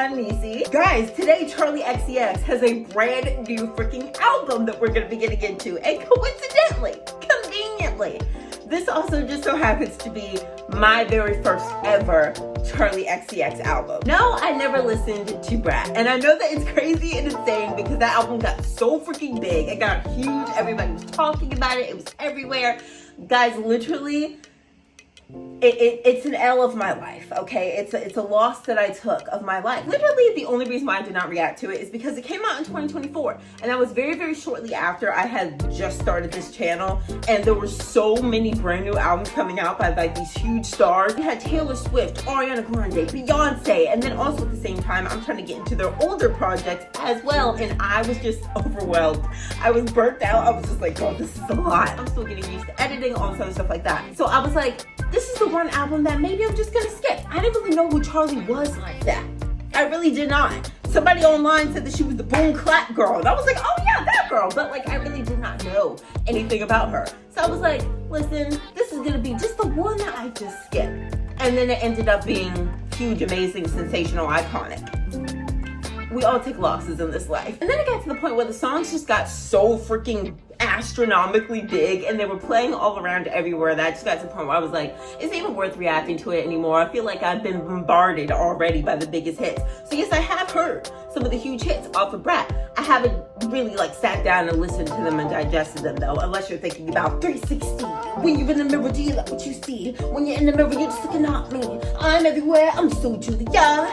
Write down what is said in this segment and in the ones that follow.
I'm Nisi. Guys, today Charli XCX has a brand new freaking album that we're gonna be getting into. And coincidentally, conveniently, this also just so happens to be my very first ever Charli XCX album. No, I never listened to Brat. And I know that it's crazy and insane because that album got so freaking big. It got huge. Everybody was talking about it. It was everywhere. Guys, literally, it's an L of my life, okay? It's a loss that I took of my life. Literally, the only reason why I did not react to it is because it came out in 2024. And that was very, very shortly after I had just started this channel. And there were so many brand new albums coming out by like these huge stars. We had Taylor Swift, Ariana Grande, Beyonce. And then also at the same time, I'm trying to get into their older projects as well. And I was just overwhelmed. I was burnt out. I was just like, oh, this is a lot. I'm still getting used to editing, all this other stuff like that. So I was like, this is the one album that maybe I'm just gonna skip. I didn't really know who Charli was like that. I really did not. Somebody online said that she was the boom clap girl. And I was like, oh yeah, that girl. But like, I really did not know anything about her. So I was like, listen, this is gonna be just the one that I just skipped. And then it ended up being huge, amazing, sensational, iconic. We all take losses in this life. And then it got to the point where the songs just got so freaking astronomically big and they were playing all around everywhere that I just got to the point where I was like, is it even worth reacting to it anymore? I feel like I've been bombarded already by the biggest hits. So yes, I have heard some of the huge hits off of Brat. I haven't really like sat down and listened to them and digested them though, unless you're thinking about 360. When you're in the mirror, do you like what you see? When you're in the mirror, you're just looking at me. I'm everywhere, I'm so Julia.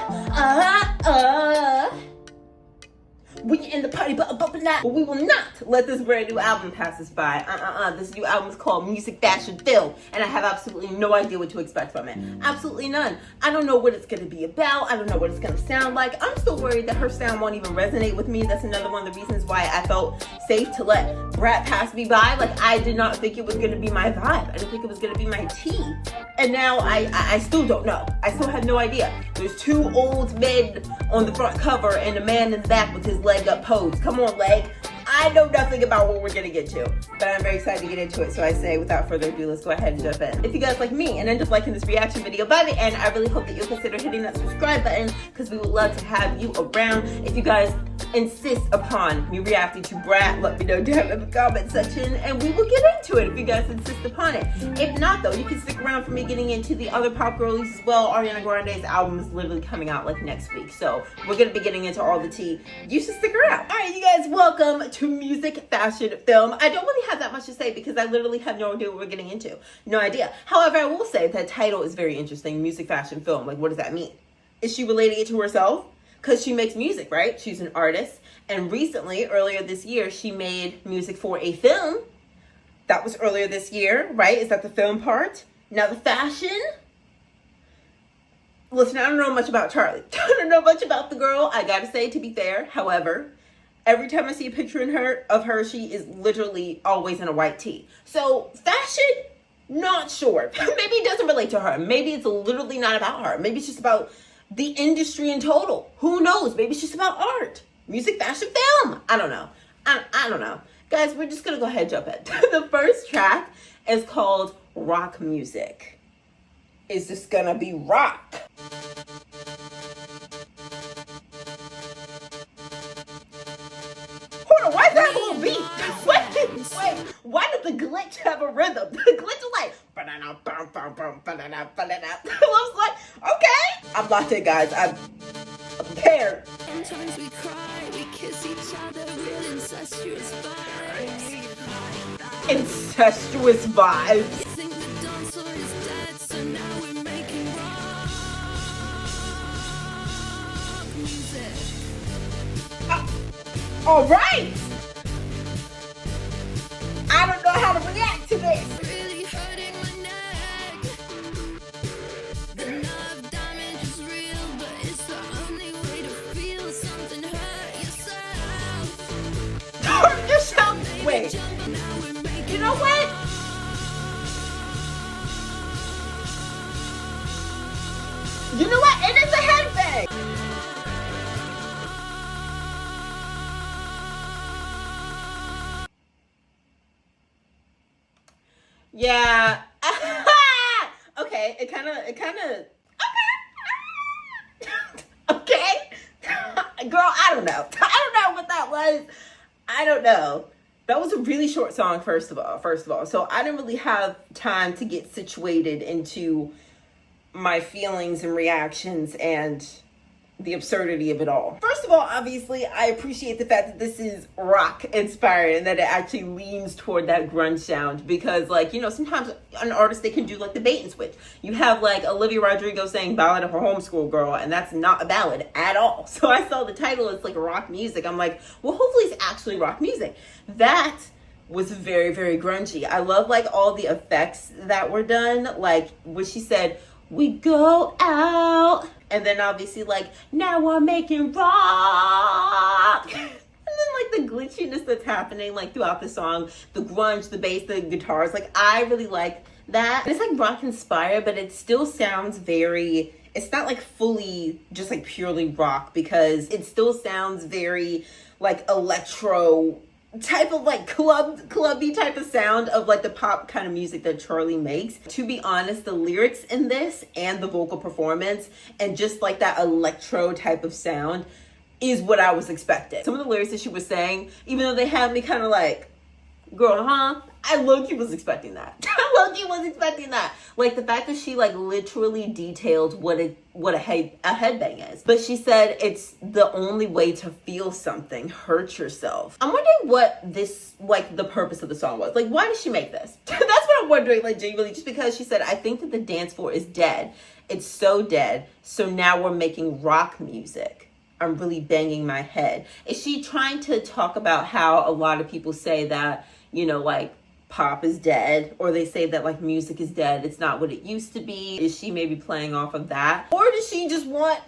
When you're in the party, but we will not let this brand new album pass us by. This new album is called Music, Fashion, Film, and I have absolutely no idea what to expect from it. Absolutely none. I don't know what it's going to be about. I don't know what it's going to sound like. I'm still worried that her sound won't even resonate with me. That's another one of the reasons why I felt safe to let Brat pass me by. Like, I did not think it was going to be my vibe. I didn't think it was going to be my tea. And now I still don't know. I still have no idea. There's two old men on the front cover and a man in the back with his leg up pose. Come on, leg. I know nothing about what we're gonna get to, but I'm very excited to get into it. So I say, without further ado, let's go ahead and jump in. If you guys like me and end up liking this reaction video by the end, I really hope that you'll consider hitting that subscribe button because we would love to have you around. If you guys insist upon me reacting to Brat, let me know down in the comment section and we will get into it if you guys insist upon it. If not though, you can stick around for me getting into the other pop girlies as well. Ariana Grande's album is literally coming out like next week, so we're gonna be getting into all the tea. You should stick around. All right, you guys, welcome to Music, Fashion, Film. I don't really have that much to say because I literally have no idea what we're getting into. No idea. However, I will say that title is very interesting. Music, Fashion, Film. Like, what does that mean? Is she relating it to herself? Because she makes music, right? She's an artist. And recently, earlier this year, she made music for a film. That was earlier this year, right? Is that the film part? Now the fashion. Listen, I don't know much about Charli. I don't know much about the girl. I gotta say, to be fair. However, every time I see a picture of her, she is literally always in a white tee. So fashion, not sure. Maybe it doesn't relate to her. Maybe it's literally not about her. Maybe it's just about the industry in total. Who knows? Maybe it's just about art. Music, fashion, film. I don't know. I don't know. Guys, we're just gonna go ahead and jump in. The first track is called Rock Music. Is this gonna be rock? Why is that little beat? Wait, why did the glitch have a rhythm? The glitch is like, I was like, okay. I'm locked in, guys. I'm prepared. Sometimes we cry, we kiss each other, real incestuous vibes. Incestuous vibes. Think the dance floor is dead, so now we're making rock music. All right. I don't know how to react to this. Really hurting my neck. The nerve damage is real, but it's the only way to feel something. Hurt yourself. Hurt yourself. Wait. You know what? You know what? It is a headbang. Yeah. Okay. It kind of. Okay. don't know. I don't know what that was. I don't know. That was a really short song, first of all. So I didn't really have time to get situated into my feelings and reactions and the absurdity of it all. First of all, obviously, I appreciate the fact that this is rock inspired and that it actually leans toward that grunge sound, because, like, you know, sometimes an artist, they can do like the bait and switch. You have like Olivia Rodrigo saying Ballad of a Homeschool Girl, and that's not a ballad at all. So I saw the title, it's like rock music. I'm like, well, hopefully it's actually rock music. That was very, very grungy. I love like all the effects that were done, like when she said, "We go out," and then obviously like, "Now we're making rock." And then like the glitchiness that's happening like throughout the song, the grunge, the bass, the guitars, like I really like that. And it's like rock inspired, but it still sounds very, it's not like fully just like purely rock, because it still sounds very like electro type of like clubby type of sound of like the pop kind of music that Charli makes. To be honest, the lyrics in this and the vocal performance and just like that electro type of sound is what I was expecting. Some of the lyrics that she was saying, even though they had me kind of like, girl, huh? I low-key was expecting that. I low-key was expecting that. Like the fact that she like literally detailed what a headbang is. But she said it's the only way to feel something, hurt yourself. I'm wondering what this, like the purpose of the song was. Like, why did she make this? That's what I'm wondering, like genuinely, just because she said, "I think that the dance floor is dead. It's so dead. So now we're making rock music. I'm really banging my head." Is she trying to talk about how a lot of people say that, you know, like pop is dead, or they say that like music is dead, it's not what it used to be? Is she maybe playing off of that? Or does she just want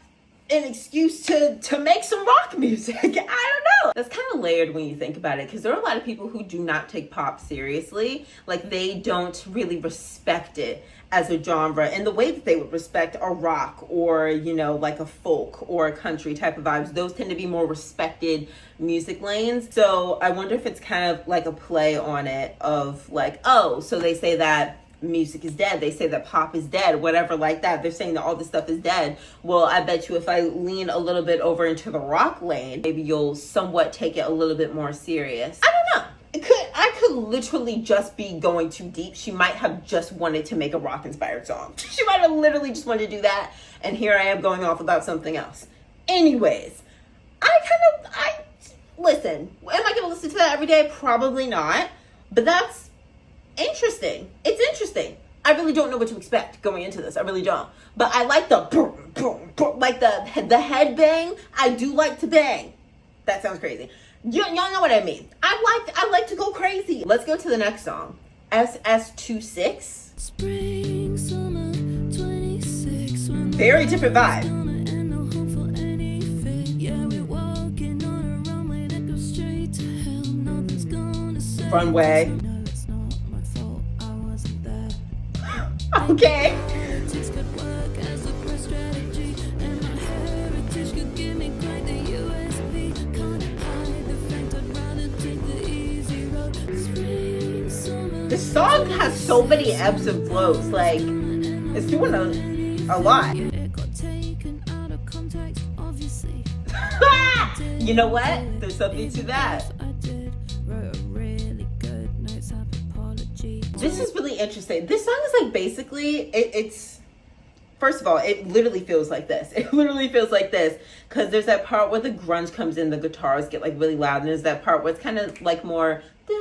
an excuse to make some rock music? I don't know. That's kind of layered when you think about it, because there are a lot of people who do not take pop seriously. Like they don't really respect it as a genre in the way that they would respect a rock or, you know, like a folk or a country type of vibes. Those tend to be more respected music lanes. So I wonder if it's kind of like a play on it of like, oh, so they say that music is dead, they say that pop is dead, whatever like that. They're saying that all this stuff is dead. Well, I bet you if I lean a little bit over into the rock lane, maybe you'll somewhat take it a little bit more serious. I don't know. I could literally just be going too deep. She might have just wanted to make a rock inspired song. She might have literally just wanted to do that. And here I am going off about something else. Anyways, listen, am I going to listen to that every day? Probably not. But that's interesting. It's interesting. I really don't know what to expect going into this. I really don't. But I like the boom, boom, boom, like the head bang. I do like to bang. That sounds crazy. Y'all know what I mean. I like to go crazy. Let's go to the next song. SS26. Spring, summer, 26. Very different vibe. And no home for any fate. Yeah, we're walking on a runway that goes straight to hell. Nothing's gonna save Runway. us. No, it's not my fault. I wasn't there. Okay. Politics could work as a press strategy, and my heritage could give me quite the USP. Can't hide the fact I'd rather take the easy road. Spring, summer. This song has so many ebbs and flows. Like, it's doing a lot. It got taken out of context, obviously. You know what? There's something to that. I did wrote a really good notes app apology. This is really interesting. This song is like basically, it's, first of all, it literally feels like this. It literally feels like this. Because there's that part where the grunge comes in, the guitars get like really loud. And there's that part where it's kind of like more, da,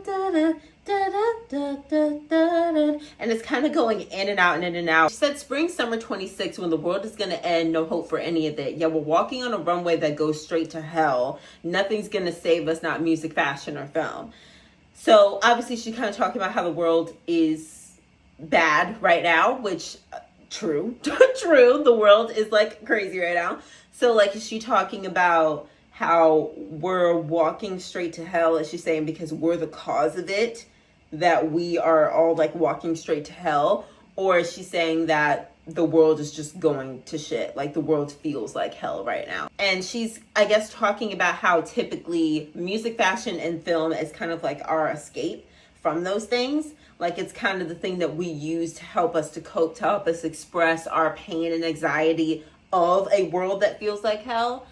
da, da, da, da, da, da, da, and it's kind of going in and out and in and out. She said, "Spring, summer 26, when the world is going to end, no hope for any of it. Yeah, we're walking on a runway that goes straight to hell. Nothing's going to save us, not music, fashion, or film." So obviously she's kind of talking about how the world is bad right now, which true, true. The world is like crazy right now. So like, is she talking about how we're walking straight to hell? Is she saying because we're the cause of it, that we are all like walking straight to hell? Or is she saying that the world is just going to shit, like the world feels like hell right now? And she's, I guess, talking about how typically music, fashion, and film is kind of like our escape from those things. Like it's kind of the thing that we use to help us to cope, to help us express our pain and anxiety of a world that feels like hell.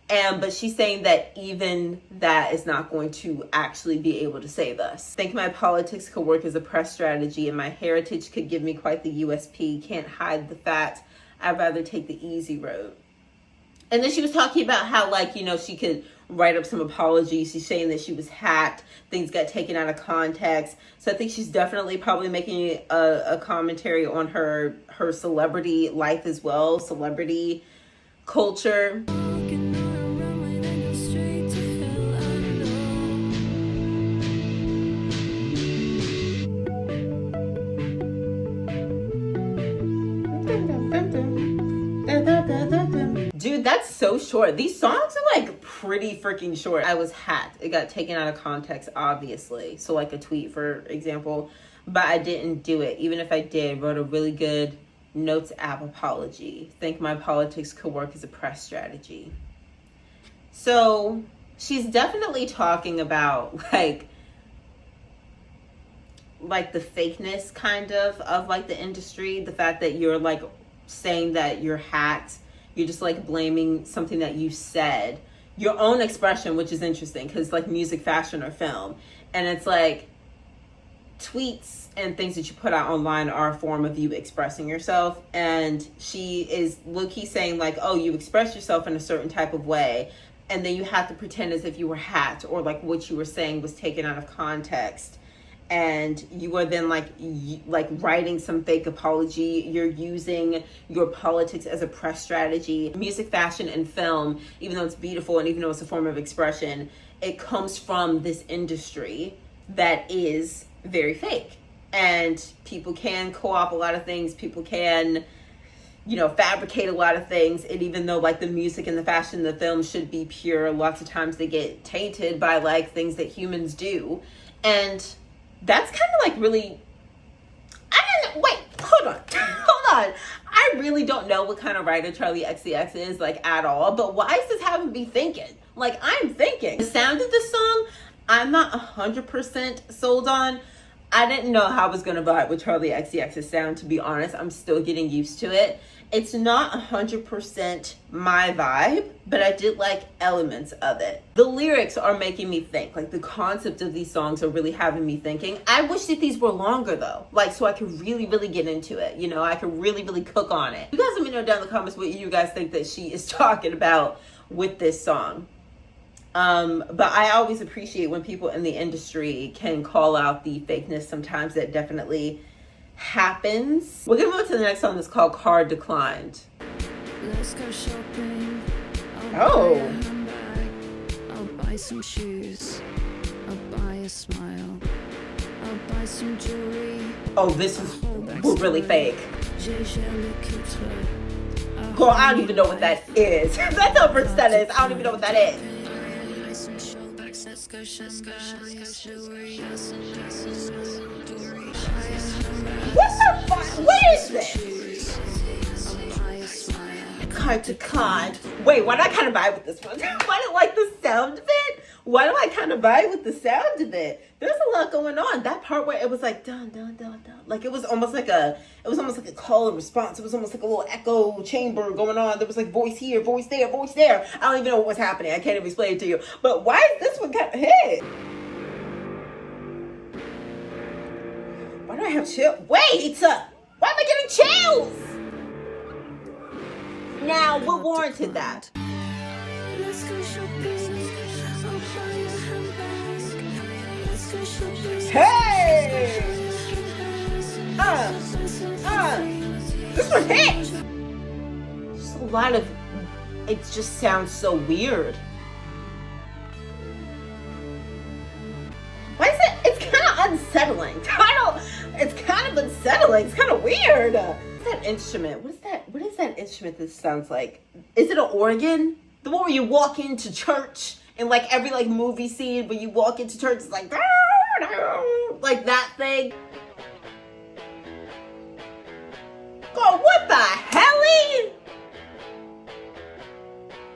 But she's saying that even that is not going to actually be able to save us. Think my politics could work as a press strategy and my heritage could give me quite the USP. Can't hide the fact I'd rather take the easy road. And then she was talking about how, like, you know, she could write up some apologies. She's saying that she was hacked. Things got taken out of context. So I think she's definitely probably making a commentary on her celebrity life as well. Celebrity culture. Walking on a runway, then go straight to hell. Dude, that's so short. These songs are like pretty freaking short. I was hacked. It got taken out of context, obviously. So like a tweet, for example. But I didn't do it. Even if I did, wrote a really good Notes app apology. Think my politics could work as a press strategy. So she's definitely talking about like the fakeness kind of like the industry. The fact that you're like saying that you're hacked. You're just like blaming something that you said, your own expression, which is interesting because like music, fashion, or film. And it's like tweets and things that you put out online are a form of you expressing yourself. And she is low-key saying like, oh, you express yourself in a certain type of way. And then you have to pretend as if you were hacked or like what you were saying was taken out of context. And you are then like writing some fake apology. You're using your politics as a press strategy. Music, fashion, and film, even though it's beautiful and even though it's a form of expression, it comes from this industry that is very fake. And people can co-op a lot of things. People can, you know, fabricate a lot of things. And even though like the music and the fashion, the film should be pure, lots of times they get tainted by like things that humans do. And that's kind of like really, hold on. I really don't know what kind of writer Charli XCX is like at all, but why is this having me thinking? Like I'm thinking. The sound of this song, I'm not 100% sold on. I didn't know how I was going to vibe with Charli XCX's sound, to be honest. I'm still getting used to it. It's not 100% my vibe, but I did like elements of it. The lyrics are making me think. Like the concept of these songs are really having me thinking. I wish that these were longer though. Like so I could really, really get into it. You know, I could really, really cook on it. You guys let me know down in the comments what you guys think that she is talking about with this song. But I always appreciate when people in the industry can call out the fakeness sometimes that definitely happens. We're gonna move to the next song that's called Card Declined. Let's go shopping. Oh. Buy a handbag. I'll buy some shoes. I'll buy a smile. I'll buy some jewelry. Oh, this is really fake. J'ai jamais quitté. Girl, I don't even know what that is. That's how Prince that is. I don't even know what that is. What the fuck? What is this? Card to card. Wait, why do I kind of vibe with this one? Why do I like the sound of it? Why do I kind of vibe with the sound of it? There's a lot going on. That part where it was like dun dun dun dun, like it was almost like a call and response. It was almost like a little echo chamber going on. There was like voice here, voice there, voice there. I don't even know what was happening. I can't even explain it to you. But why is this one kind of hit? Why do I have chill? Wait! Why am I getting chills? Now, what warranted that? Let's go shopping. I'll buy a handbag. Let's go shopping. Hey! This one hit! Just a lot of, it just sounds so weird. Why is it, it's kind of unsettling. It's kind of unsettling. It's kind of weird. What's that instrument? What is that instrument that sounds like? Is it an organ? The one where you walk into church in like every like movie scene where you walk into church, it's like that thing. God, what the hell?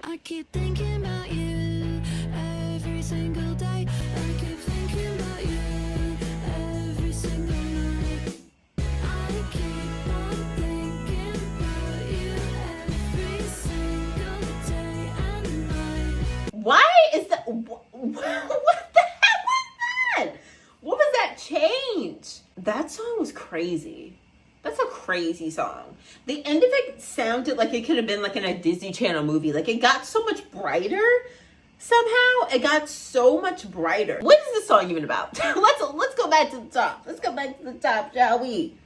I keep thinking about you every single day. I keep thinking about you every single night. I keep on thinking about you every single day and night. Why is that? What the heck was that? What was that change? That song was crazy. That's a crazy song. The end of it sounded like it could have been like in a Disney Channel movie. Like it got so much brighter. Somehow it got so much brighter. What is this song even about? Let's go back to the top. Let's go back to the top, shall we?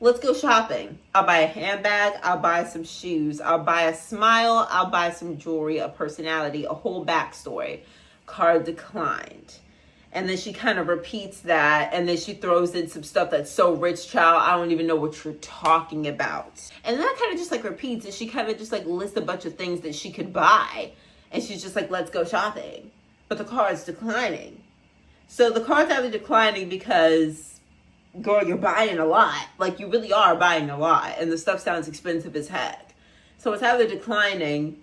Let's go shopping. I'll buy a handbag. I'll buy some shoes. I'll buy a smile. I'll buy some jewelry, a personality, a whole backstory. Card declined. And then she kind of repeats that. And then she throws in some stuff that's so rich, child, I don't even know what you're talking about. And then that kind of just like repeats. And she kind of just like lists a bunch of things that she could buy. And she's just like, let's go shopping. But the card's declining. So the card's either declining because, girl, you're buying a lot. Like, you really are buying a lot. And the stuff sounds expensive as heck. So it's either declining,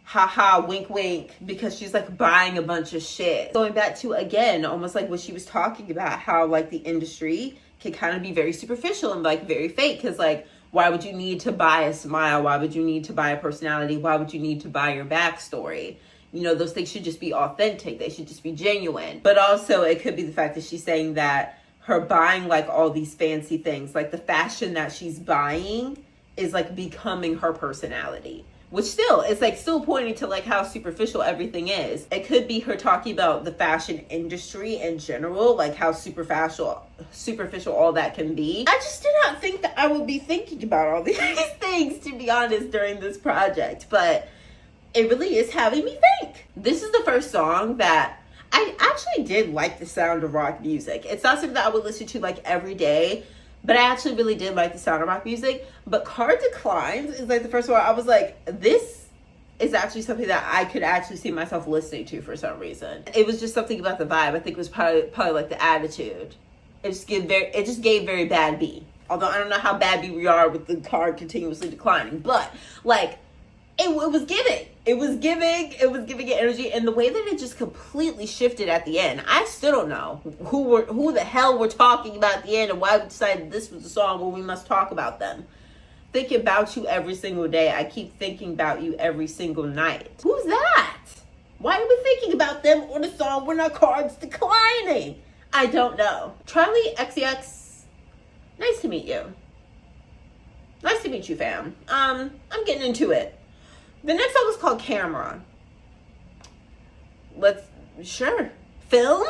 haha, wink, wink, because she's like buying a bunch of shit. Going back to, again, almost like what she was talking about, how like the industry can kind of be very superficial and like very fake. Because like, why would you need to buy a smile? Why would you need to buy a personality? Why would you need to buy your backstory? You know, those things should just be authentic. They should just be genuine. But also it could be the fact that she's saying that her buying like all these fancy things, like the fashion that she's buying is like becoming her personality. Which still, it's like still pointing to like how superficial everything is. It could be her talking about the fashion industry in general, like how superficial all that can be. I just did not think that I would be thinking about all these things, to be honest, during this project. But it really is having me think. This is the first song that I actually did like the sound of rock music. It's not something that I would listen to like every day, but I actually really did like the sound of rock music. But Card Declines is like the first one I was like, this is actually something that I could actually see myself listening to for some reason. It was just something about the vibe. I think it was probably like the attitude. It just gave very bad B. Although I don't know how bad B we are with the card continuously declining. But like, it was giving. It was giving it energy, and the way that it just completely shifted at the end, I still don't know who the hell we're talking about at the end and why we decided this was the song where we must talk about them. Thinking about you every single day. I keep thinking about you every single night. Who's that? Why are we thinking about them on a song when our card's declining? I don't know. Charli XCX, nice to meet you. Nice to meet you, fam. I'm getting into it. The next song is called Camera. Sure. Film?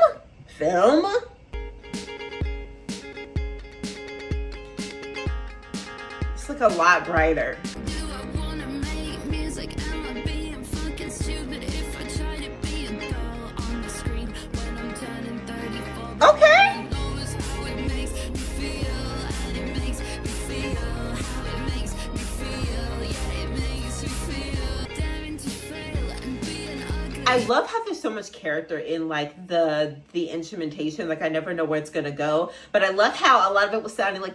It's like a lot brighter. Do I wanna make music? Am I being fucking stupid if I try to be a girl on the screen when I'm turning 34? Okay. Knows how it makes me feel, and it makes me feel how it makes me feel. Yeah, it makes me feel daring to fail and being ugly. I love how there's so much character in like the instrumentation. Like I never know where it's gonna go, but I love how a lot of it was sounding like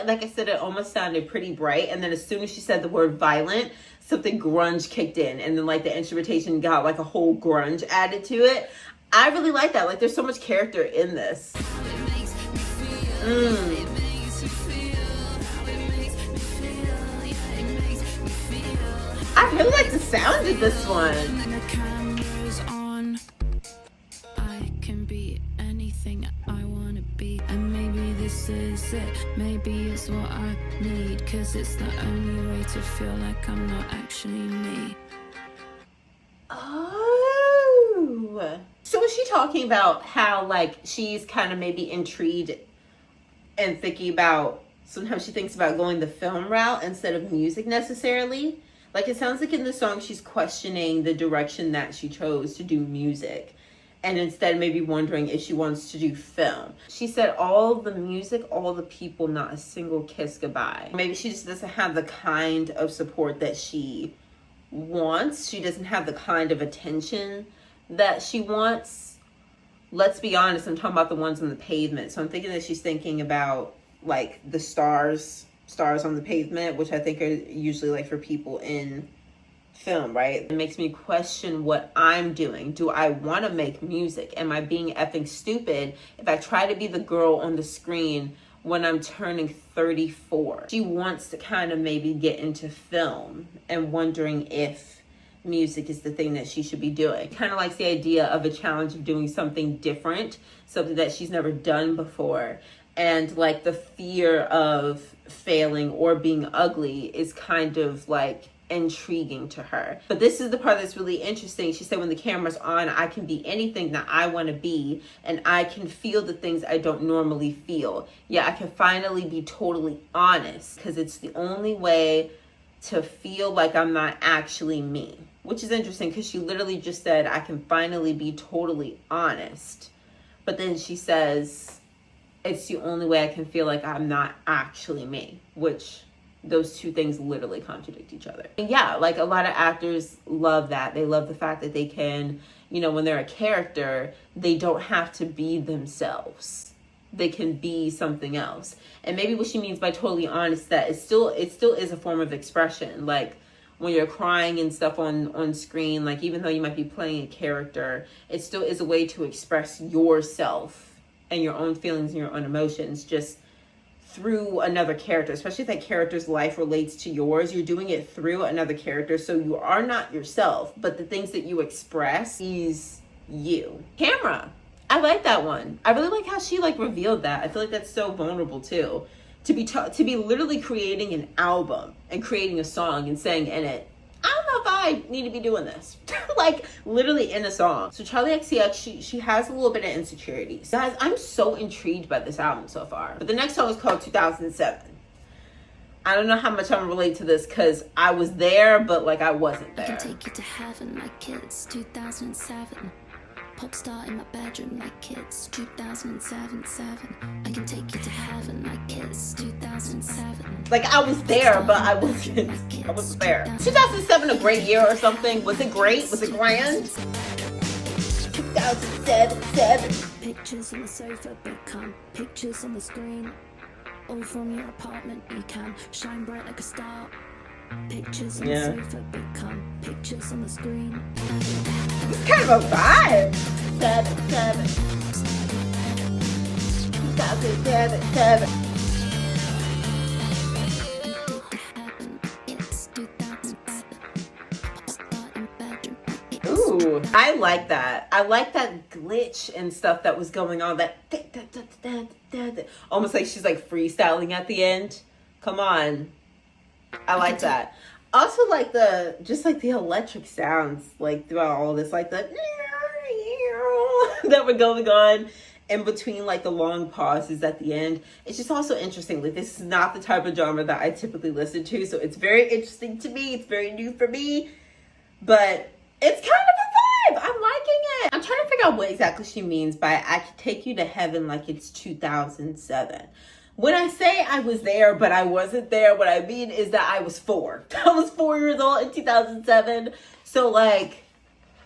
like I said, it almost sounded pretty bright, and then as soon as she said the word violent, something grunge kicked in, and then like the instrumentation got like a whole grunge added to it. I really like that. Like there's so much character in this. I really like the sound of this one. When the camera's on, I can be anything I wanna be. And maybe this is it. Maybe it's what I need. Cause it's the only way to feel like I'm not actually me. Oh. So is she talking about how like she's kind of maybe intrigued and thinking about, sometimes she thinks about going the film route instead of music necessarily? Like it sounds like in the song she's questioning the direction that she chose to do music, and instead maybe wondering if she wants to do film. She said all the music, all the people, not a single kiss goodbye. Maybe she just doesn't have the kind of support that she wants. She doesn't have the kind of attention that she wants. Let's be honest, I'm talking about the ones on the pavement. So I'm thinking that she's thinking about like the stars on the pavement, which I think are usually like for people in film, right? It makes me question what I'm doing. Do I want to make music? Am I being effing stupid if I try to be the girl on the screen when I'm turning 34? She wants to kind of maybe get into film and wondering if music is the thing that she should be doing. Kind of likes the idea of a challenge of doing something different, something that she's never done before. And like the fear of failing or being ugly is kind of like intriguing to her. But this is the part that's really interesting. She said, when the camera's on, I can be anything that I want to be, and I can feel the things I don't normally feel. Yeah, I can finally be totally honest, because it's the only way to feel like I'm not actually me. Which is interesting, because she literally just said, I can finally be totally honest. But then she says, it's the only way I can feel like I'm not actually me, which those two things literally contradict each other. And yeah, like a lot of actors love that. They love the fact that they can, you know, when they're a character, they don't have to be themselves. They can be something else. And maybe what she means by totally honest, that it still is a form of expression. Like when you're crying and stuff on screen, like even though you might be playing a character, it still is a way to express yourself and your own feelings and your own emotions, just through another character, especially if that character's life relates to yours. You're doing it through another character, so you are not yourself, but the things that you express is you. Camera, I like that one. I really like how she like revealed that. I feel like that's so vulnerable too, to be literally creating an album and creating a song and saying in it, I don't know if I need to be doing this. Like literally in a song. So Charli XCX, she has a little bit of insecurities. Guys, I'm so intrigued by this album so far. But the next song is called 2007. I don't know how much I'm gonna relate to this, because I was there, but like I wasn't there. I can take you to heaven like it's 2007. Pop star in my bedroom like it's 2007. I can take you to heaven like it's 2007. Like I was there, but I wasn't there. 2007 a great year or something? Was it great? Was it grand? 2007. Pictures on the sofa become pictures on the screen. All from your apartment, you can shine bright like a star. Pictures on the sofa become pictures on the screen. It's kind of a vibe. 2007. Ooh, I like that. I like that glitch and stuff that was going on. That almost like she's like freestyling at the end. Come on. I like that. Also like the electric sounds like throughout all this, like the that were going on in between like the long pauses at the end. It's just also interesting. Like this is not the type of genre that I typically listen to, so it's very interesting to me. It's very new for me, but it's kind of a vibe. I'm liking it. I'm trying to figure out what exactly she means by I can take you to heaven like it's 2007. When I say I was there, but I wasn't there, what I mean is that I was 4. I was 4 years old in 2007. So like,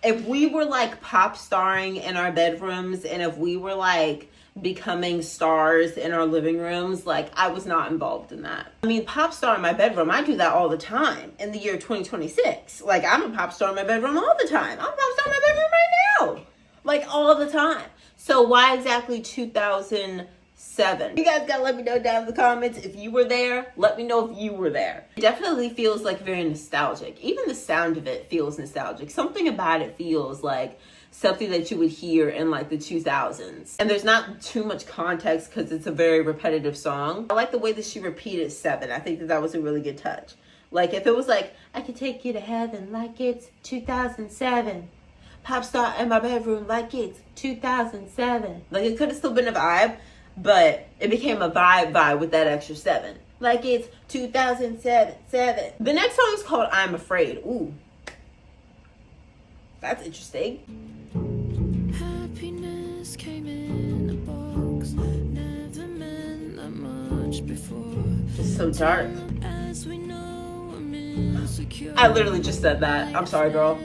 if we were like pop starring in our bedrooms, and if we were like becoming stars in our living rooms, like I was not involved in that. I mean, pop star in my bedroom, I do that all the time in the year 2026. Like I'm a pop star in my bedroom all the time. I'm a pop star in my bedroom right now. Like all the time. So why exactly 2007? You guys gotta let me know down in the comments if you were there. Let me know if you were there. It definitely feels like very nostalgic. Even the sound of it feels nostalgic. Something about it feels like something that you would hear in like the 2000s. And there's not too much context because it's a very repetitive song. I like the way that she repeated 7. I think that was a really good touch. Like if it was like, I could take you to heaven like it's 2007. Pop star in my bedroom like it's 2007. Like it could have still been a vibe, but it became a vibe with that extra 7. Like it's 2007. The next song is called I'm Afraid. Ooh. That's interesting. Happiness came in a box, never meant that much before. It's so dark. As we know, I'm insecure. I literally just said that. I'm sorry, girl.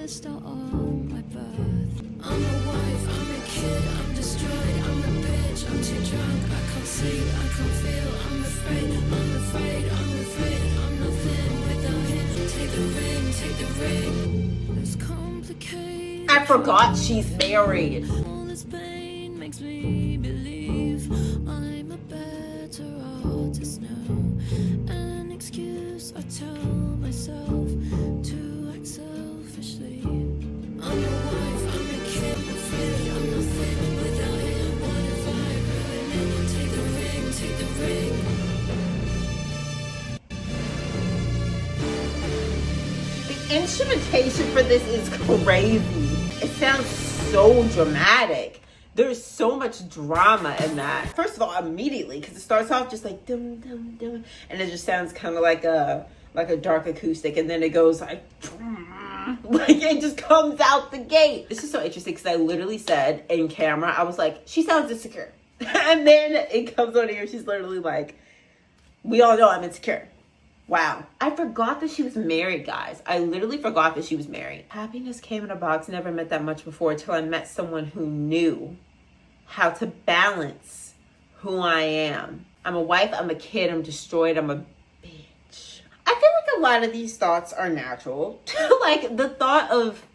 I'm a wife, I'm a kid, I'm destroyed, I'm a bitch, I'm too drunk, I can't sleep, I can't feel, I'm afraid, I'm afraid, I'm afraid, I'm nothing without him. Take the ring, it's complicated. I forgot she's married. All this pain makes me believe I'm a better artist now. An excuse I tell myself to act selfishly. instrumentation for this is crazy. It sounds so dramatic. There's so much drama in that. First of all, immediately, because it starts off just like dum dum dum, and it just sounds kind of like a dark acoustic, and then it goes like it just comes out the gate. This is so interesting because I literally said in camera, I was like, she sounds insecure. And then it comes on here, she's literally like, we all know I'm insecure. Wow. I forgot that she was married, guys. I literally forgot that she was married. Happiness came in a box. Never met that much before until I met someone who knew how to balance who I am. I'm a wife, I'm a kid, I'm destroyed, I'm a bitch. I feel like a lot of these thoughts are natural. Like the thought of,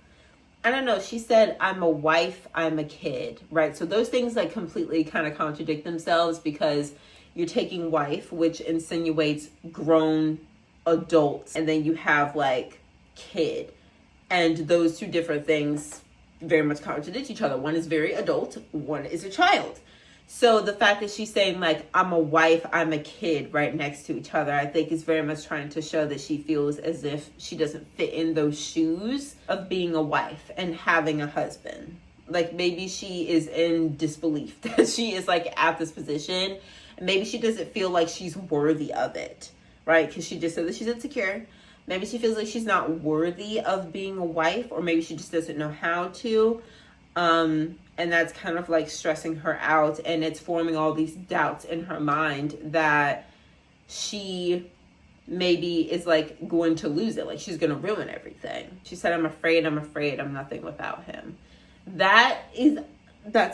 I don't know, she said, I'm a wife, I'm a kid, right? So those things like completely kind of contradict themselves because you're taking wife, which insinuates grown adults, and then you have like kid. And those two different things very much contradict each other. One is very adult, one is a child. So the fact that she's saying like, I'm a wife, I'm a kid right next to each other, I think is very much trying to show that she feels as if she doesn't fit in those shoes of being a wife and having a husband. Like maybe she is in disbelief that she is like at this position. And maybe she doesn't feel like she's worthy of it, right? Because she just said that she's insecure. Maybe she feels like she's not worthy of being a wife, or maybe she just doesn't know how to. And that's kind of like stressing her out, and it's forming all these doubts in her mind that she maybe is like going to lose it. Like she's going to ruin everything. She said, I'm afraid, I'm nothing without him. That's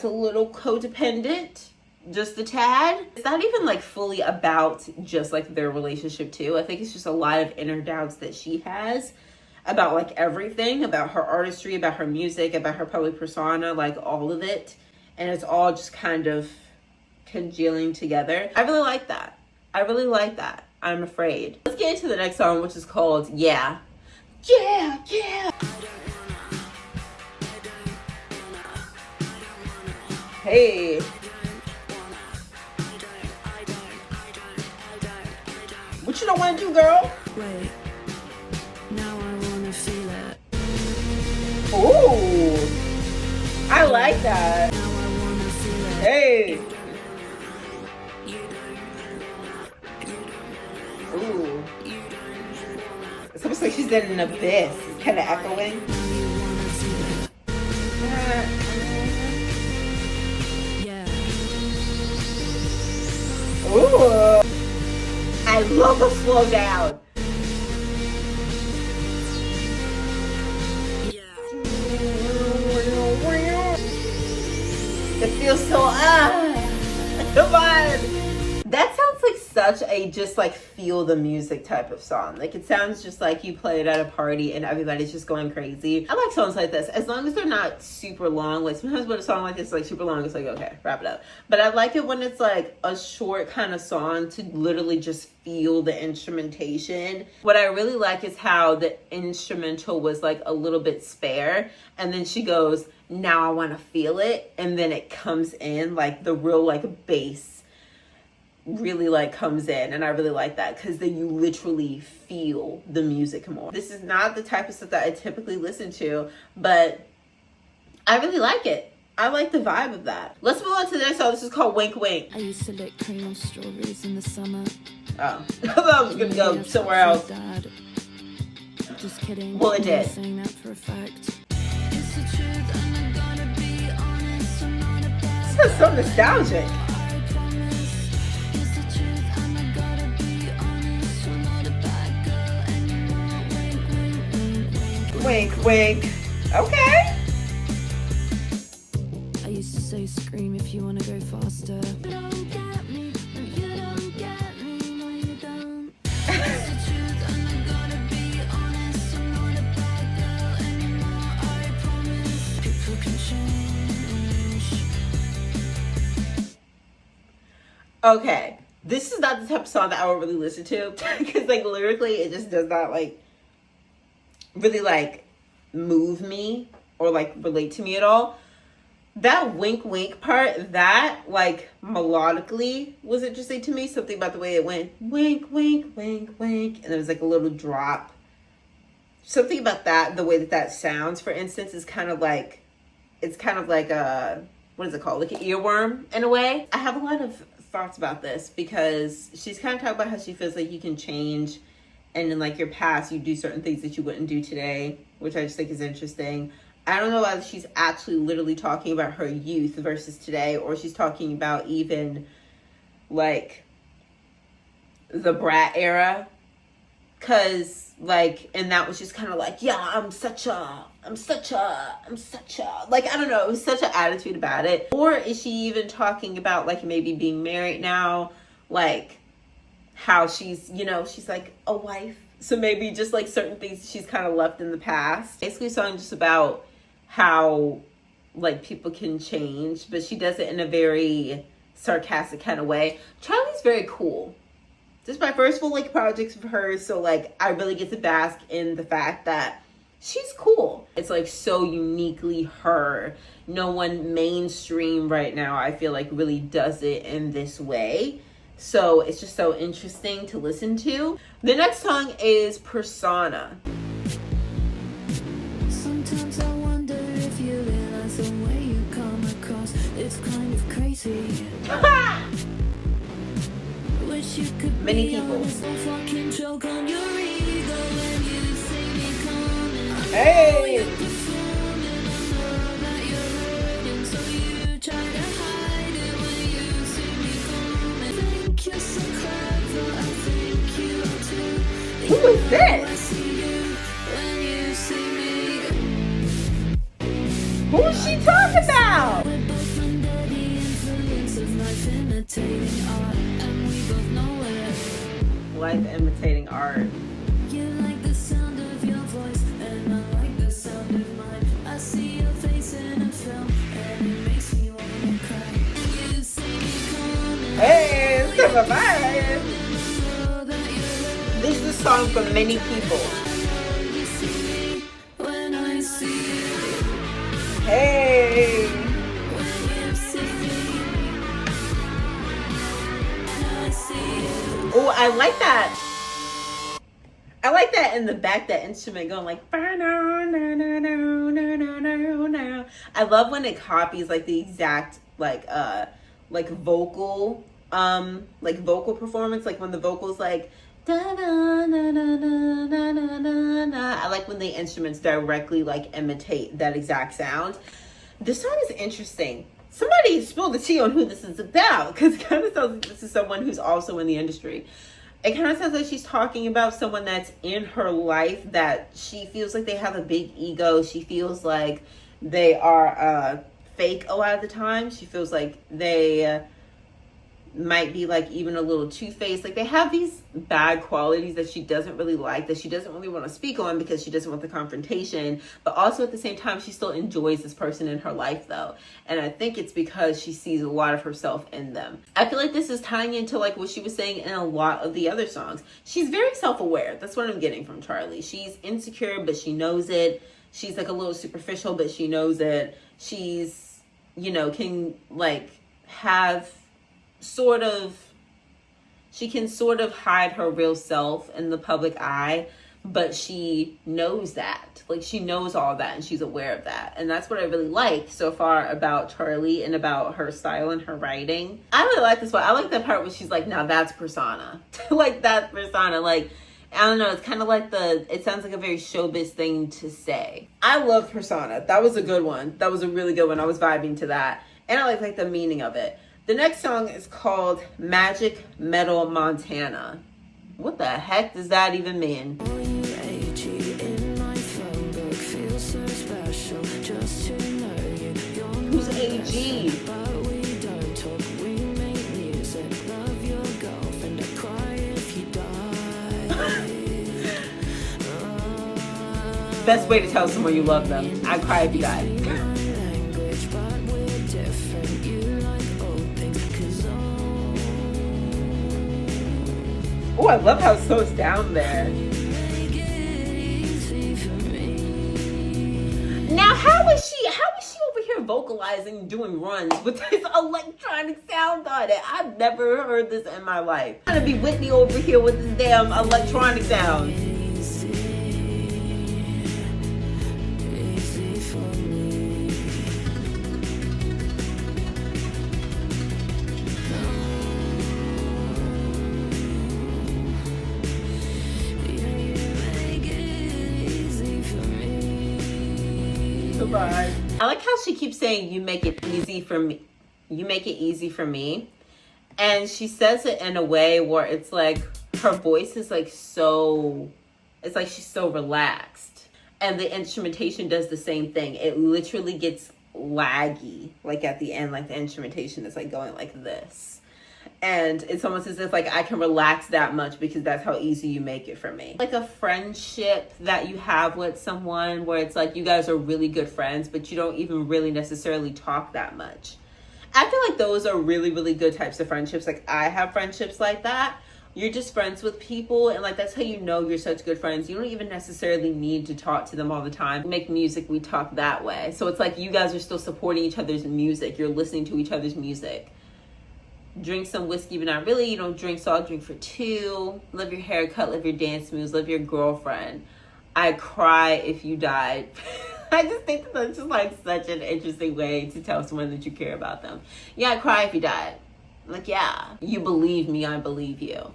a little codependent. Just a tad. It's not even like fully about just like their relationship too. I think it's just a lot of inner doubts that she has about like everything, about her artistry, about her music, about her public persona, like all of it. And it's all just kind of congealing together. I really like that. I'm afraid. Let's get into the next song, which is called Yeah. Yeah, yeah. Hey. What you don't want to do, girl? Wait, now I wanna feel it. Ooh, I like that. Now I wanna feel it. Hey. Ooh. It's almost like she's in an abyss. It's kind of echoing. Now you wanna feel it. Yeah. Ooh. I love a slow down. It feels so come on. That sounds like such a just like feel the music type of song. Like it sounds just like you play it at a party and everybody's just going crazy. I like songs like this as long as they're not super long. Like sometimes when a song like this is like super long, it's like okay, wrap it up. But I like it when it's like a short kind of song to literally just feel the instrumentation. What I really like is how the instrumental was like a little bit spare, and then she goes, now I want to feel it, and then it comes in like the real like bass really like comes in, and I really like that because then you literally feel the music more. This is not the type of stuff that I typically listen to, but I really like it. I like the vibe of that. Let's move on to the next song. This is called Wink Wink. I used to lick cream on strawberries in the summer. Oh, I thought I was gonna go somewhere else. Dad. Just kidding. Well, it I'm did. saying that for a fact. It's the truth, and I gotta be honest. I'm not a bad This is so nostalgic. I promise. It's the truth, and I gotta be honest. I'm not a bad girl anymore. Wink, wink, wink, wink. Wink, wink. Okay. I used to say scream if you wanna go faster. You don't get me, no you don't get me, no you don't. It's the truth, and I gotta be honest. I'm not a bad girl anymore. I promise. People can change. Okay. This is not the type of song that I would really listen to because like lyrically it just does not like really like move me or like relate to me at all. That wink wink part, that like melodically was interesting to me. Something about the way it went wink wink wink wink, and there was like a little drop. something about that, the way that that sounds, for instance, is kind of like, it's kind of like a, what is it called? Like an earworm in a way. I have a lot of thoughts about this because she's kind of talking about how she feels like you can change, and in like your past, you do certain things that you wouldn't do today, which I just think is interesting. I don't know whether she's actually literally talking about her youth versus today, or she's talking about even like the brat era. Cause like, and that was just kind of like, yeah, I'm such a, like, I don't know, it was such an attitude about it. Or is she even talking about like maybe being married now, like how she's, you know, she's like a wife. So maybe just like certain things she's kind of left in the past. Basically a song just about how like people can change, but she does it in a very sarcastic kind of way. Charli's very cool. This is my first full like project of hers, so like I really get to bask in the fact that she's cool. It's like so uniquely her. No one mainstream right now, I feel like, really does it in this way. So it's just so interesting to listen to. The next song is Persona. Sometimes I wonder if you realize the way you come across, it's kind of crazy. Wish you could Many be people. honest, don't fucking choke on your ego when you see me coming. Hey! You're performing, I know that you're hurting, so you try to hide it when you see me coming. I think you're so clever, I think you are too. Who is I this? see you when you see me. Who is she talking about? We're both under the influence of life imitating art, and we both know it. Life imitating art. You like the sound of your voice, and I like the sound of mine. I see your face in a film, and it makes me wanna cry. And you see me coming. Hey, it's kind of a vibe. Know that you're This is a song for many people. you see me when I see you. Hey. When you see me, I see you. Oh, I like that. I like that in the back, that instrument going like. I love when it copies like the exact like vocal performance, like when the vocals like. I like when the instruments directly like imitate that exact sound. This song is interesting. Somebody spilled the tea on who this is about, because it kind of sounds like this is someone who's also in the industry. It kind of sounds like she's talking about someone that's in her life that she feels like they have a big ego. She feels like they are fake a lot of the time. She feels like they might be like even a little two-faced. Like they have these bad qualities that she doesn't really like, that she doesn't really want to speak on because she doesn't want the confrontation, but also at the same time she still enjoys this person in her life though, and I think it's because she sees a lot of herself in them. I feel like this is tying into like what she was saying in a lot of the other songs. She's very self-aware. That's what I'm getting from Charli. She's insecure, but she knows it. She's like a little superficial, but she knows it. She's, you know, can like have she can sort of hide her real self in the public eye, but she knows that. Like she knows all that and she's aware of that. And that's what I really like so far about Charli and about her style and her writing. I really like this one. I like that part where she's like, now that's persona. Like that's persona. Like, I don't know, it's kind of like it sounds like a very showbiz thing to say. I love Persona. That was a good one. That was a really good one. I was vibing to that. And I like the meaning of it. The next song is called Magic Metal Montana. What the heck does that even mean? Who's AG? Best way to tell someone you love them. I'd cry if you died. Oh, I love how it slows down there. Now, how is she over here vocalizing, doing runs with this electronic sound on it? I've never heard this in my life. I'm trying to be Whitney over here with this damn electronic sound. God. I like how she keeps saying, you make it easy for me. You make it easy for me. And she says it in a way where it's like her voice is like so, it's like she's so relaxed. And the instrumentation does the same thing. It literally gets laggy, like at the end, like the instrumentation is like going like this. And it's almost as if like I can relax that much because that's how easy you make it for me. Like a friendship that you have with someone where it's like you guys are really good friends, but you don't even really necessarily talk that much. I feel like those are really, really good types of friendships. Like I have friendships like that. You're just friends with people, and like that's how you know you're such good friends. You don't even necessarily need to talk to them all the time. We make music, we talk that way. So it's like you guys are still supporting each other's music. You're listening to each other's music. Drink some whiskey, but not really. You don't drink, so I'll drink for two. Love your haircut, love your dance moves, love your girlfriend. I cry if you died. I just think that that's just like such an interesting way to tell someone that you care about them. Yeah, I cry if you died. Like, yeah, you believe me, I believe you.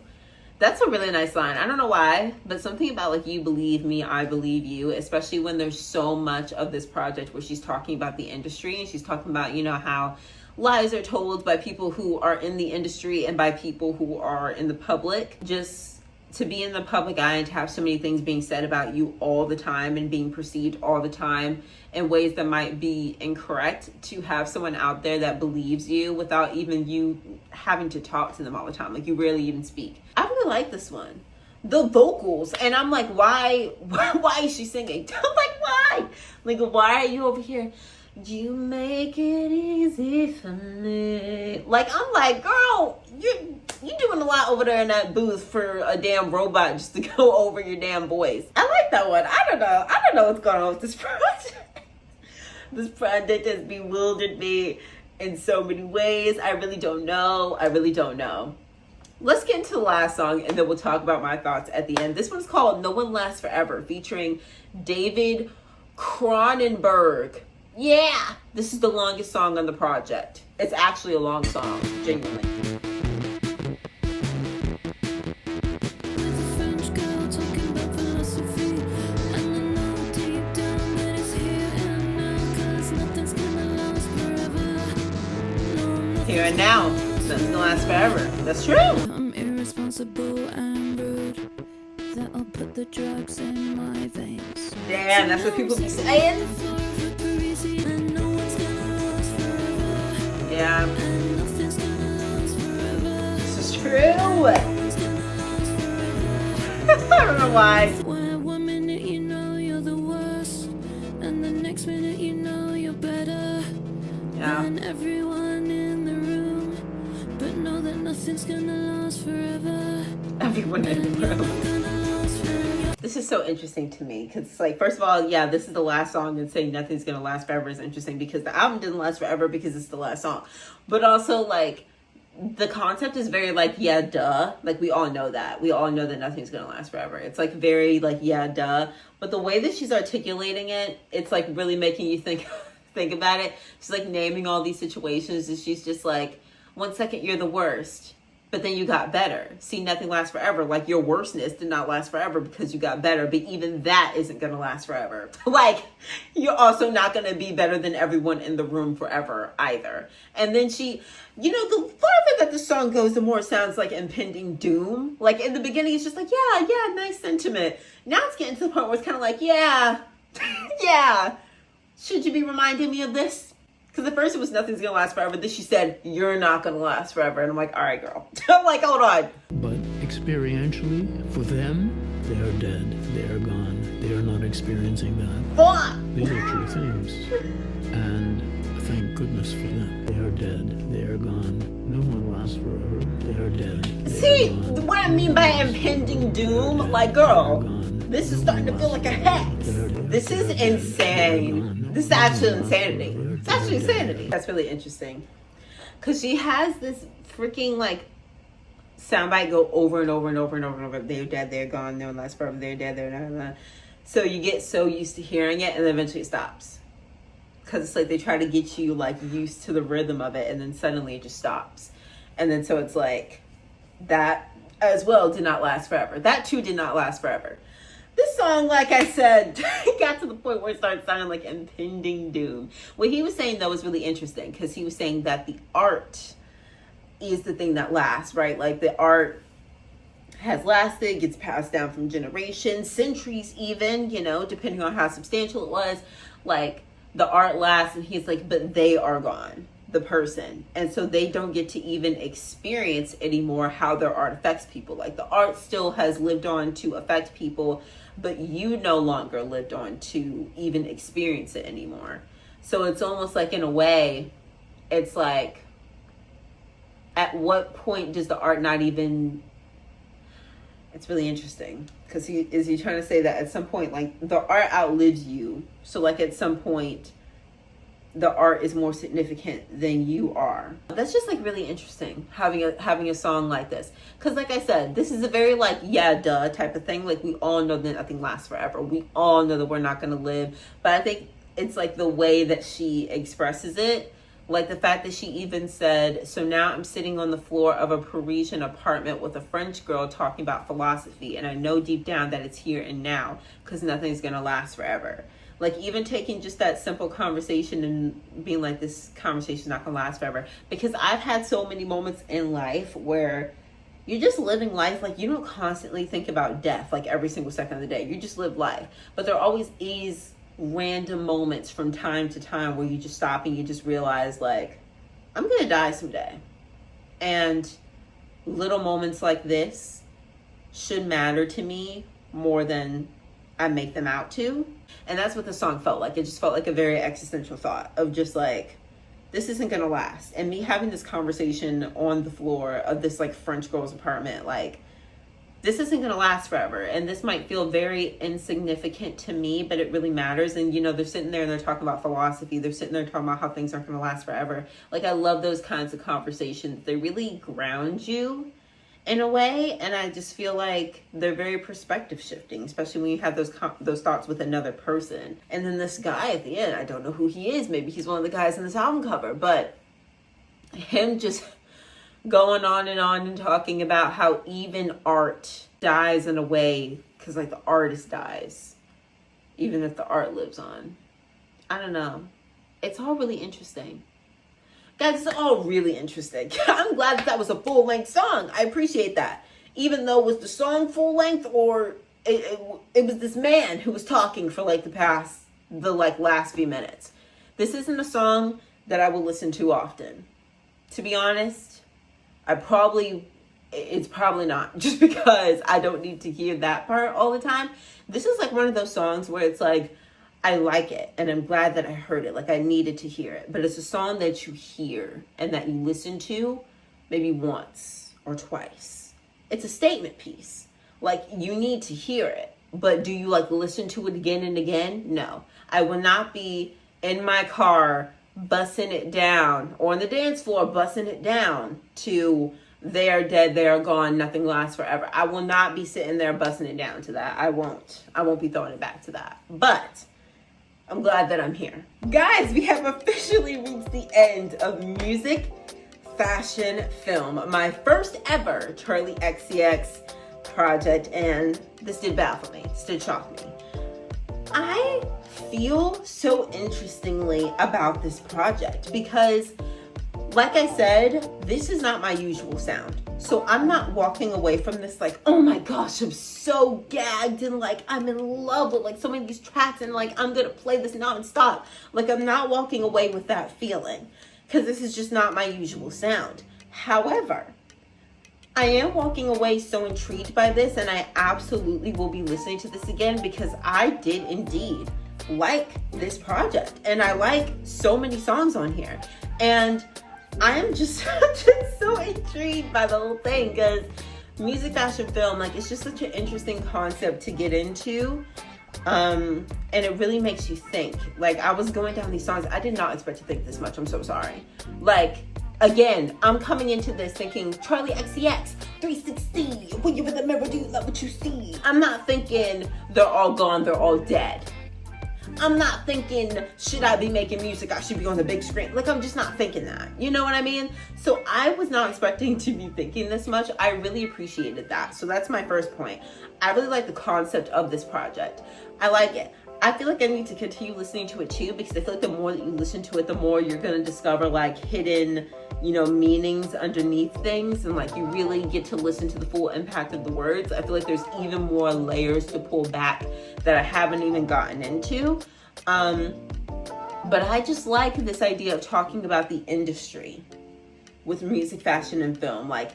That's a really nice line. I don't know why, but something about like, you believe me, I believe you, especially when there's so much of this project where she's talking about the industry and she's talking about, you know, how lies are told by people who are in the industry and by people who are in the public. Just to be in the public eye and to have so many things being said about you all the time and being perceived all the time in ways that might be incorrect, to have someone out there that believes you without even you having to talk to them all the time. Like you rarely even speak. I really like this one. The vocals, and I'm like, why is she singing? I'm like, why? Like, why are you over here? You make it easy for me. Like, I'm like, girl, you doing a lot over there in that booth for a damn robot just to go over your damn voice. I like that one. I don't know what's going on with this project. This project has bewildered me in so many ways. I really don't know. Let's get into the last song and then we'll talk about my thoughts at the end. This one's called No One Lasts Forever, featuring David Cronenberg. Yeah, this is the longest song on the project. It's actually a long song, genuinely. Here and now, nothing's gonna last forever. That's true. I'm irresponsible and rude. That I'll put the drugs in my veins. Damn, that's what people be saying. Yeah. This is true. I don't know why. One minute you know you're the worst, and the next minute you know you're better than everyone in the room. But know that nothing's gonna last forever. Everyone in the room. This is so interesting to me because it's like, first of all, yeah, this is the last song, and saying nothing's gonna last forever is interesting because the album didn't last forever because it's the last song. But also, like, the concept is very like, yeah, duh. Like, we all know that. We all know that nothing's gonna last forever. It's like very like, yeah, duh. But the way that she's articulating it, it's like really making you think about it. She's like naming all these situations, and she's just like, 1 second you're the worst, but then you got better. See, nothing lasts forever. Like, your worstness did not last forever because you got better, but even that isn't gonna last forever. Like, you're also not gonna be better than everyone in the room forever either. And then she, you know, the farther that the song goes, the more it sounds like impending doom. Like, in the beginning, it's just like, yeah, nice sentiment. Now it's getting to the point where it's kind of like, yeah, yeah. Should you be reminding me of this? Because at first it was nothing's gonna last forever. Then she said, you're not gonna last forever. And I'm like, all right, girl. I'm like, hold on. But experientially, for them, they are dead. They are gone. They are not experiencing that. Fuck. These are true things. And thank goodness for them. They are dead. They are gone. No one lasts forever. They are dead. See, what I mean by impending doom? Like, girl, this is starting to feel like a hex. This is insane. This is actually insanity. It's actually insanity. That's really interesting. Because she has this freaking, like, soundbite go over and over and over and over and over. They're dead, they're gone, no one lasts forever, they're dead, they're not. So you get so used to hearing it, and then eventually it stops. Because it's like they try to get you, like, used to the rhythm of it, and then suddenly it just stops. And then so it's like, that as well did not last forever. That too did not last forever. This song, like I said, it got to the point where it started sounding like impending doom. What he was saying though was really interesting, because he was saying that the art is the thing that lasts, right? Like the art has lasted, gets passed down from generations, centuries even, you know, depending on how substantial it was. Like the art lasts, and he's like, but they are gone, the person, and so they don't get to even experience anymore how their art affects people. Like the art still has lived on to affect people, but you no longer lived on to even experience it anymore. So it's almost like, in a way, it's like, at what point does the art not even... It's really interesting, because he trying to say that at some point, like, the art outlives you. So like at some point, the art is more significant than you are. That's just like really interesting, having a song like this. Because like I said, this is a very like, yeah, duh type of thing. Like we all know that nothing lasts forever. We all know that we're not going to live. But I think it's like the way that she expresses it. Like the fact that she even said, so now I'm sitting on the floor of a Parisian apartment with a French girl talking about philosophy. And I know deep down that it's here and now, because nothing's going to last forever. Like even taking just that simple conversation and being like, this conversation's not gonna last forever. Because I've had so many moments in life where you're just living life. Like you don't constantly think about death, like every single second of the day. You just live life. But there always is random moments from time to time where you just stop and you just realize like, I'm gonna die someday. And little moments like this should matter to me more than I make them out to. And that's what the song felt like. It just felt like a very existential thought of just like, this isn't gonna last. And me having this conversation on the floor of this like French girl's apartment, like, this isn't gonna last forever. And this might feel very insignificant to me, but it really matters. And you know, they're sitting there and they're talking about philosophy. They're sitting there talking about how things aren't gonna last forever. Like I love those kinds of conversations. They really ground you in a way, and I just feel like they're very perspective shifting, especially when you have those thoughts with another person. And then this guy at the end, I don't know who he is. Maybe he's one of the guys in this album cover, but him just going on and talking about how even art dies in a way, because like the artist dies, even if the art lives on. I don't know. It's all really interesting. Guys, it's all really interesting. I'm glad that was a full-length song. I appreciate that. Even though, was the song full-length, or it was this man who was talking for like the last few minutes. This isn't a song that I will listen to often. To be honest, it's probably not, just because I don't need to hear that part all the time. This is like one of those songs where it's like, I like it, and I'm glad that I heard it. Like I needed to hear it. But it's a song that you hear and that you listen to maybe once or twice. It's a statement piece. Like you need to hear it. But do you like listen to it again and again? No. I will not be in my car bussing it down, or on the dance floor bussing it down to they are dead, they are gone, nothing lasts forever. I will not be sitting there bussing it down to that. I won't be throwing it back to that. But I'm glad that I'm here. Guys, we have officially reached the end of music, fashion, film. My first ever Charli XCX project, and this did baffle me. This did shock me. I feel so interestingly about this project because, like I said, this is not my usual sound. So I'm not walking away from this like, oh my gosh, I'm so gagged and like I'm in love with like so many of these tracks and like I'm gonna play this nonstop. Like I'm not walking away with that feeling because this is just not my usual sound. However, I am walking away so intrigued by this, and I absolutely will be listening to this again because I did indeed like this project, and I like so many songs on here. And I am just so intrigued by the whole thing because music, fashion, film, like it's just such an interesting concept to get into. And it really makes you think. Like I was going down these songs, I did not expect to think this much. I'm so sorry. Like, again, I'm coming into this thinking Charli XCX 360. When you're in the mirror, do you love what you see? I'm not thinking they're all gone, they're all dead. I'm not thinking, should I be making music? I should be on the big screen. Like, I'm just not thinking that. You know what I mean? So I was not expecting to be thinking this much. I really appreciated that. So that's my first point. I really like the concept of this project. I like it. I feel like I need to continue listening to it too, because I feel like the more that you listen to it, the more you're going to discover like hidden, you know, meanings underneath things, and like you really get to listen to the full impact of the words. I feel like there's even more layers to pull back that I haven't even gotten into. But I just like this idea of talking about the industry with music, fashion, and film. Like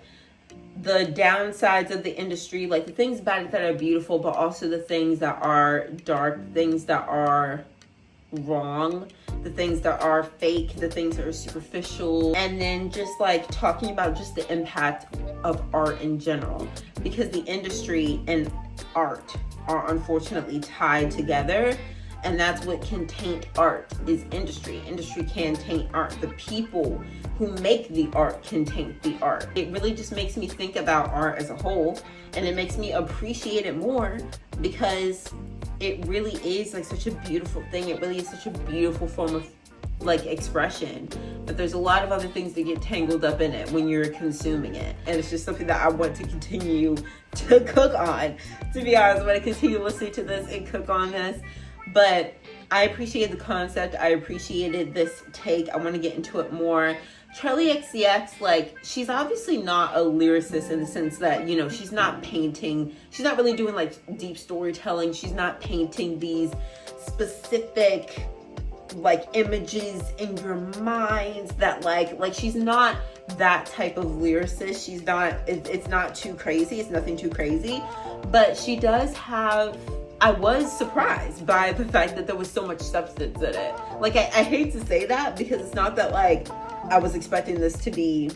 the downsides of the industry, like the things about it that are beautiful, but also the things that are dark, things that are wrong, the things that are fake, the things that are superficial, and then just like talking about just the impact of art in general, because the industry and art are unfortunately tied together. And that's what can taint art, is industry. Industry can taint art. The people who make the art can taint the art. It really just makes me think about art as a whole, and it makes me appreciate it more, because it really is like such a beautiful thing. It really is such a beautiful form of like expression, but there's a lot of other things that get tangled up in it when you're consuming it, and it's just something that I want to continue to cook on. To be honest, I want to continue listening to this and cook on this. But I appreciate the concept. I appreciated this take. I want to get into it more. Charli XCX, like, she's obviously not a lyricist in the sense that, you know, she's not painting. She's not really doing like deep storytelling. She's not painting these specific like images in your minds that like she's not that type of lyricist. She's not, it's not too crazy. It's nothing too crazy, but she does have, I was surprised by the fact that there was so much substance in it. Like, I hate to say that, because it's not that like I was expecting this to be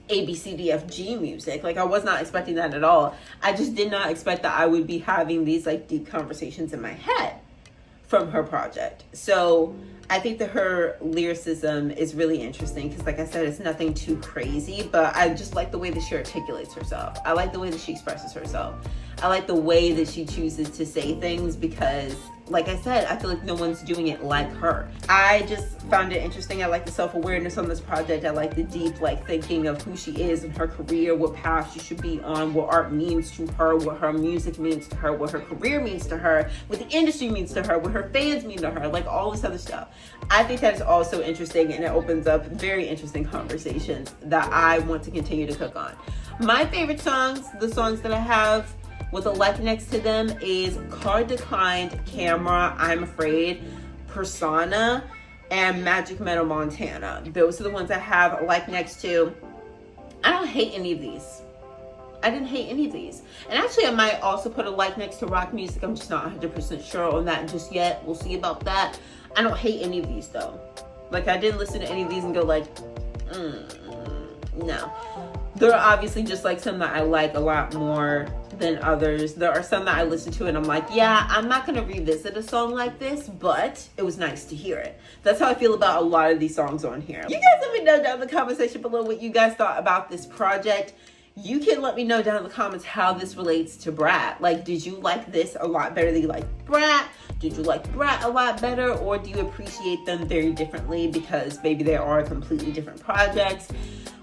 ABCDFG music. Like, I was not expecting that at all. I just did not expect that I would be having these like deep conversations in my head from her project. So I think that her lyricism is really interesting, because like I said, it's nothing too crazy, but I just like the way that she articulates herself. I like the way that she expresses herself. I like the way that she chooses to say things, because like I said, I feel like no one's doing it like her. I just found it interesting. I like the self-awareness on this project. I like the deep like thinking of who she is and her career, what path she should be on, what art means to her, what her music means to her, what her career means to her, what the industry means to her, what her fans mean to her, like all this other stuff. I think that is also interesting, and it opens up very interesting conversations that I want to continue to cook on. My favorite songs, the songs that I have with a like next to them, is Card Declined, Camera, I'm Afraid, Persona, and Magic Meadow Montana. Those are the ones I have a like next to. I don't hate any of these. I didn't hate any of these. And actually, I might also put a like next to Rock Music. I'm just not 100% sure on that just yet. We'll see about that. I don't hate any of these though. Like, I didn't listen to any of these and go like, no. There are obviously just like some that I like a lot more than others. There are some that I listen to and I'm like, yeah, I'm not gonna revisit a song like this, but it was nice to hear it. That's how I feel about a lot of these songs on here. You guys let me know down in the comment section below what you guys thought about this project. You can let me know down in the comments how this relates to Brat. Like, did you like this a lot better than you like Brat? Did you like Brat a lot better? Or do you appreciate them very differently because maybe they are completely different projects?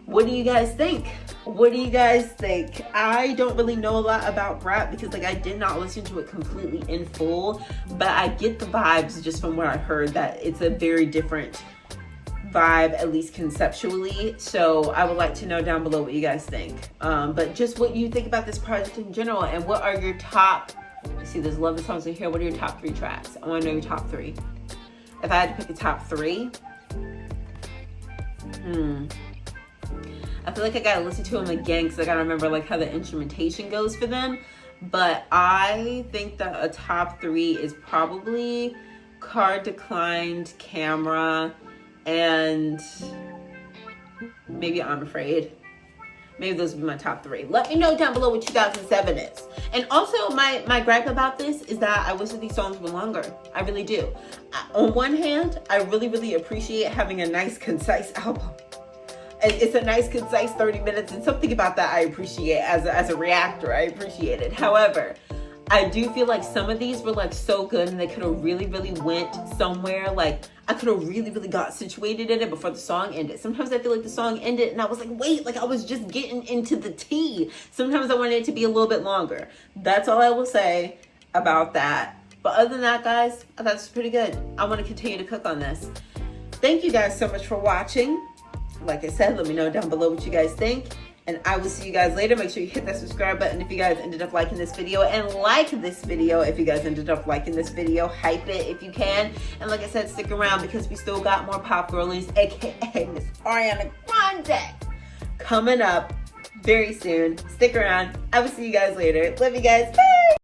What do you guys think? What do you guys think? I don't really know a lot about Brat because like I did not listen to it completely in full, but I get the vibes just from what I heard that it's a very different vibe, at least conceptually. So I would like to know down below what you guys think. But just what you think about this project in general, and what are your top, I see there's 11 songs in here, what are your top 3 tracks? I want to know your top 3. If I had to pick a top 3, I feel like I gotta listen to them again because I gotta remember like how the instrumentation goes for them. But I think that a top 3 is probably Card Declined, Camera, and maybe I'm Afraid. Maybe those would be my top 3. Let me know down below what 2007 is. And also my gripe about this is that I wish that these songs were longer. I really do. On one hand, I really appreciate having a nice, concise album. It's a nice, concise 30 minutes, and something about that I appreciate as a reactor. I appreciate it. However, I do feel like some of these were like so good and they could have really went somewhere. Like I could have really got situated in it before the song ended. Sometimes I feel like the song ended and I was like, wait, like I was just getting into the tea. Sometimes I wanted it to be a little bit longer. That's all I will say about that. But other than that, guys, I thought this was pretty good. I want to continue to cook on this. Thank you guys so much for watching. Like I said, let me know down below what you guys think. And I will see you guys later. Make sure you hit that subscribe button if you guys ended up liking this video. And like this video if you guys ended up liking this video. Hype it if you can. And like I said, stick around because we still got more Pop Girlies, aka Miss Ariana Grande, coming up very soon. Stick around. I will see you guys later. Love you guys. Bye.